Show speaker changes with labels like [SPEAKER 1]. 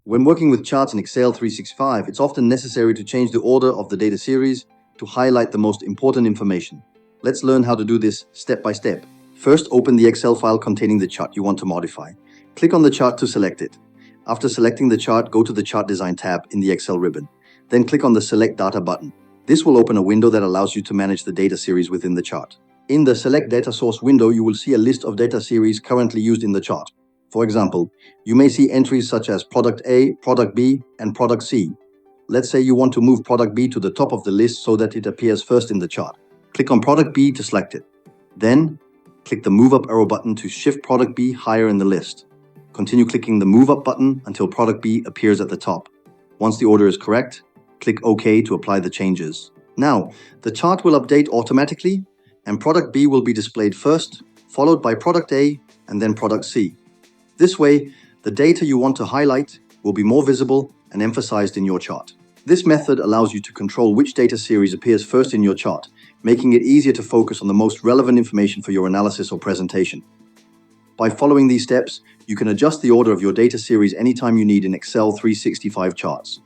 [SPEAKER 1] When working with charts in Excel 365, it's often necessary to change the order of the data series to highlight the most important information. Let's learn how to do this step by step. First, open the Excel file containing the chart you want to modify. Click on the chart to select it. After selecting the chart, go to the Chart Design tab in the Excel ribbon. Then click on the Select Data button. This will open a window that allows you to manage the data series within the chart. In the Select Data Source window, you will see a list of data series currently used in the chart. For example, you may see entries such as Product A, Product B, and Product C. Let's say you want to move Product B to the top of the list so that it appears first in the chart. Click on Product B to select it. Then, click the Move Up arrow button to shift Product B higher in the list. Continue clicking the Move Up button until Product B appears at the top. Once the order is correct, click OK to apply the changes. Now, the chart will update automatically, and Product B will be displayed first, followed by Product A, and then Product C. This way, the data you want to highlight will be more visible and emphasized in your chart. This method allows you to control which data series appears first in your chart, making it easier to focus on the most relevant information for your analysis or presentation. By following these steps, you can adjust the order of your data series anytime you need in Excel 365 charts.